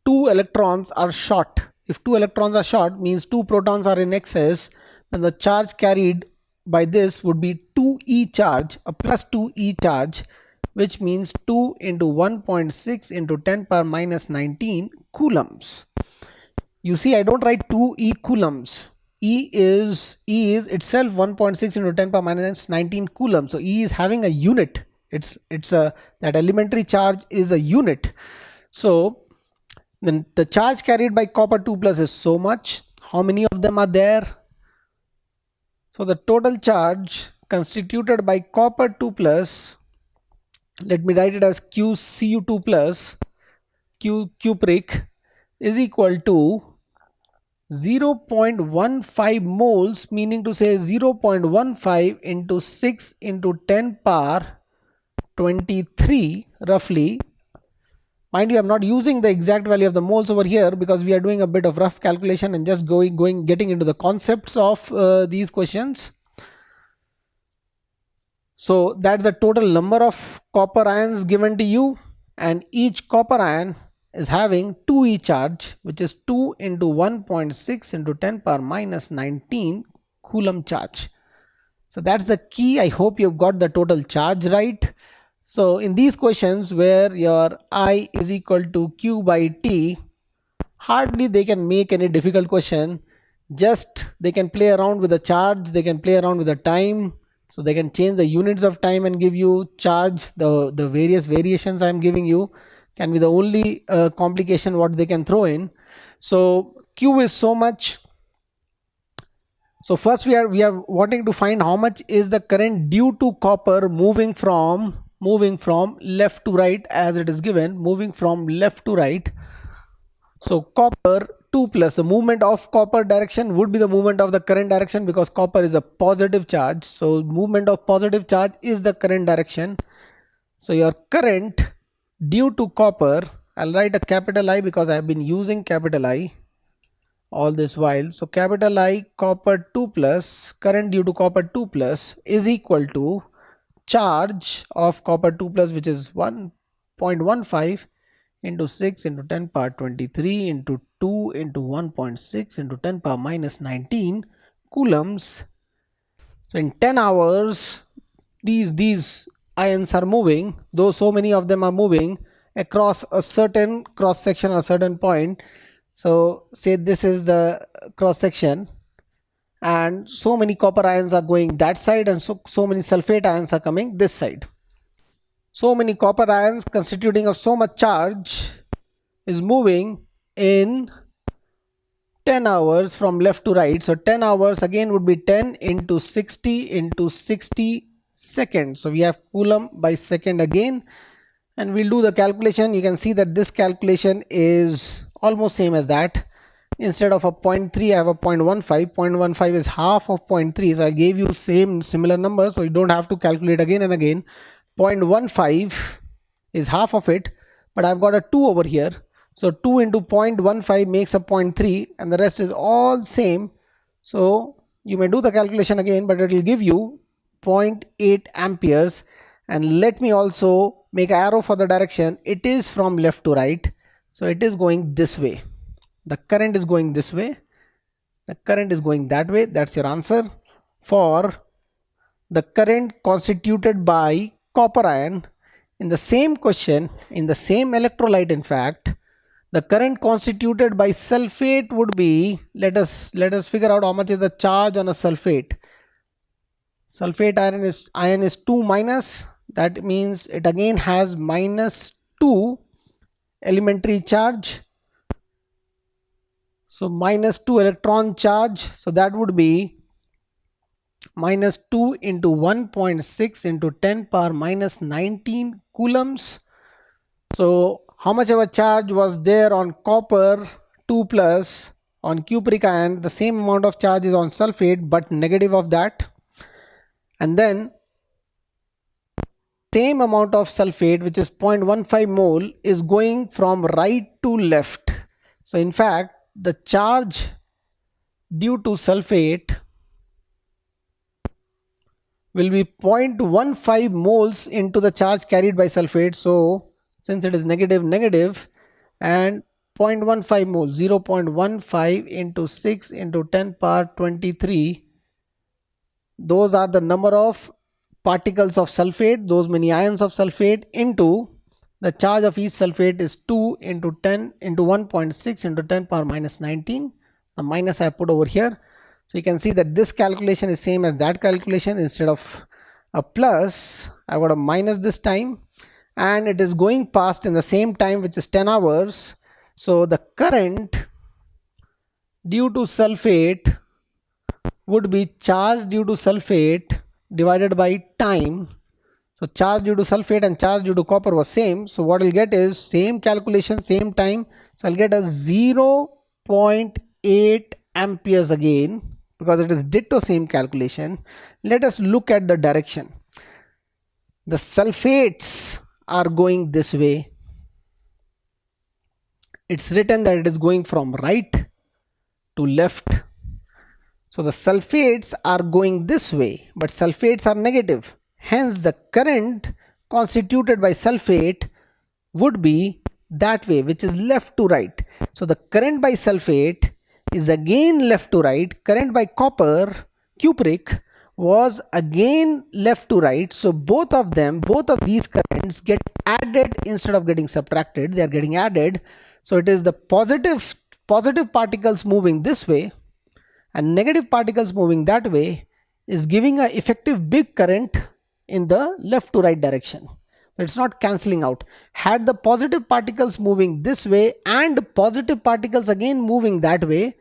A: 2 electrons are short. If 2 electrons are short, means 2 protons are in excess, then the charge carried by this would be 2e charge, a plus 2e charge, which means 2 into 1.6 into 10 power minus 19 coulombs. You see, I don't write 2e coulombs. E is itself 1.6 into 10 power minus 19 coulombs. So E is having a unit. That elementary charge is a unit. So then the charge carried by copper 2 plus is so much. How many of them are there? So the total charge constituted by copper 2 plus, let me write it as QCU2 plus cupric, is equal to 0.15 moles, meaning to say 0.15 into 6 into 10 power 23 roughly. Mind you, I'm not using the exact value of the moles over here because we are doing a bit of rough calculation and just getting into the concepts of these questions. So that's the total number of copper ions given to you, and each copper ion is having 2e charge, which is 2 into 1.6 into 10 power minus 19 coulomb charge. So that's the key. I hope you've got the total charge right. So in these questions where your I is equal to Q by T, hardly they can make any difficult question. Just they can play around with the charge, they can play around with the time. So they can change the units of time and give you charge. The various variations I am giving you can be the only complication what they can throw in. So Q is so much. So first we are wanting to find how much is the current due to copper moving from left to right, as it is given, moving from left to right. So copper 2 plus, the movement of copper direction would be the movement of the current direction, because copper is a positive charge. So movement of positive charge is the current direction. So your current due to copper, I'll write a capital I because I have been using capital I all this while. So capital I copper 2 plus, current due to copper 2 plus is equal to charge of copper 2 plus, which is 1.15 into 6 into 10 power 23 into 2 into 1.6 into 10 power minus 19 coulombs. So in 10 hours these ions are moving, though so many of them are moving across a certain cross section or a certain point. So say this is the cross section, and so many copper ions are going that side, and so many sulfate ions are coming this side. So many copper ions constituting of so much charge is moving in 10 hours from left to right. So 10 hours again would be 10 into 60 into 60 seconds. So we have coulomb by second again, and we'll do the calculation. You can see that this calculation is almost same as that. Instead of a 0.3, I have a 0.15. 0.15 is half of 0.3. So I gave you similar numbers, so you don't have to calculate again and again. 0.15 is half of it, but I've got a 2 over here. So 2 into 0.15 makes a 0.3, and the rest is all same. So you may do the calculation again, but it will give you 0.8 amperes. And let me also make an arrow for the direction. It is from left to right. So it is going this way. The current is going this way. The current is going that way. That's your answer for the current constituted by copper ion. In the same question, in the same electrolyte, in fact, The current constituted by sulfate would be, let us figure out how much is the charge on a sulfate. Sulfate ion is 2 minus, that means it again has minus 2 elementary charge. So minus 2 electron charge, so that would be minus 2 into 1.6 into 10 power minus 19 coulombs. So how much of a charge was there on copper 2 plus, on cupric ion the same amount of charge is on sulfate but negative of that, and then same amount of sulfate, which is 0.15 mole, is going from right to left. So in fact the charge due to sulfate will be 0.15 moles into the charge carried by sulfate. So since it is negative and 0.15 mole, 0.15 into 6 into 10 power 23, those are the number of particles of sulfate, those many ions of sulfate, into the charge of each sulfate is 2 into 10 into 1.6 into 10 power minus 19. The minus I put over here. So you can see that this calculation is same as that calculation. Instead of a plus, I got a minus this time, and it is going past in the same time, which is 10 hours. So the current due to sulfate would be charge due to sulfate divided by time. So charge due to sulfate and charge due to copper was same. So what I'll get is same calculation, same time. So I'll get a 0.8 amperes again, because it is ditto same calculation. Let us look at the direction. The sulfates are going this way. It's written that it is going from right to left. So the sulfates are going this way, but sulfates are negative. Hence the current constituted by sulfate would be that way, which is left to right. So the current by sulfate is again left to right. Current by copper, cupric, was again left to right. So both of these currents get added instead of getting subtracted. They are getting added. So it is the positive particles moving this way and negative particles moving that way is giving an effective big current in the left to right direction. So it's not cancelling out. Had the positive particles moving this way and positive particles again moving that way,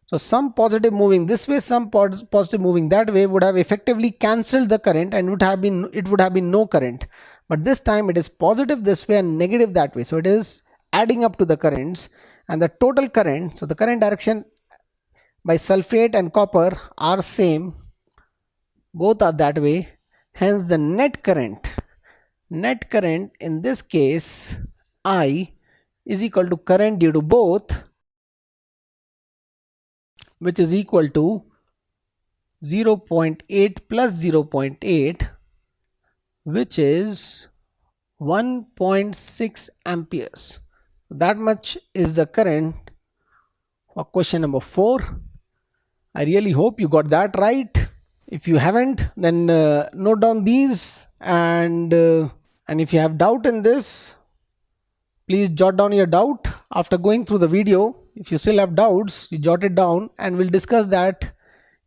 A: so some positive moving this way, some positive moving that way, would have effectively cancelled the current and it would have been no current. But this time it is positive this way and negative that way. So it is adding up to the currents, and the total current, so the current direction by sulfate and copper are same. Both are that way. Hence the net current in this case, I, is equal to current due to both, which is equal to 0.8 plus 0.8, which is 1.6 amperes. That much is the current for question number 4. I really hope you got that right. If you haven't, then note down these, and if you have doubt in this, please jot down your doubt after going through the video. If you still have doubts, you jot it down, and we'll discuss that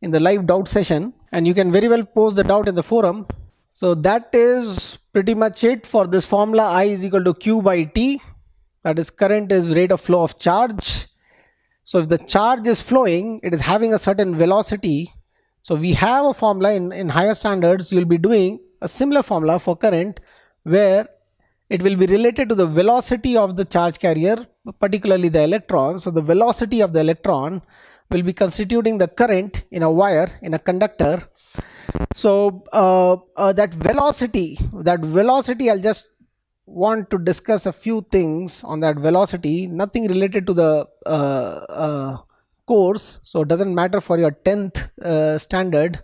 A: in the live doubt session, and you can very well post the doubt in the forum. So that is pretty much it for this formula. I is equal to Q by T, that is current is rate of flow of charge. So if the charge is flowing, it is having a certain velocity. So we have a formula in higher standards. You'll be doing a similar formula for current, where it will be related to the velocity of the charge carrier, particularly the electron. So the velocity of the electron will be constituting the current in a wire, in a conductor. So that velocity, I'll just want to discuss a few things on that velocity. Nothing related to the course, so it doesn't matter for your 10th standard,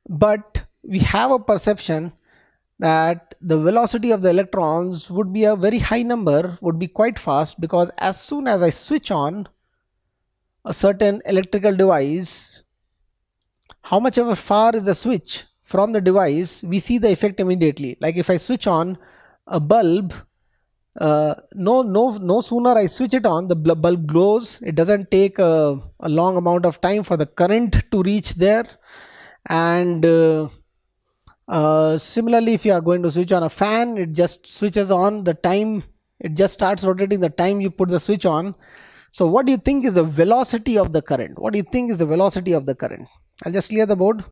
A: but we have a perception that the velocity of the electrons would be a very high number, would be quite fast, because as soon as I switch on a certain electrical device, how much ever far is the switch from the device, we see the effect immediately. Like if I switch on a bulb no sooner I switch it on, the bulb glows. It doesn't take a long amount of time for the current to reach there. And similarly, if you are going to switch on a fan, it just switches on the time, it just starts rotating the time you put the switch on. So what do you think is the velocity of the current? What do you think is the velocity of the current? I'll just clear the board.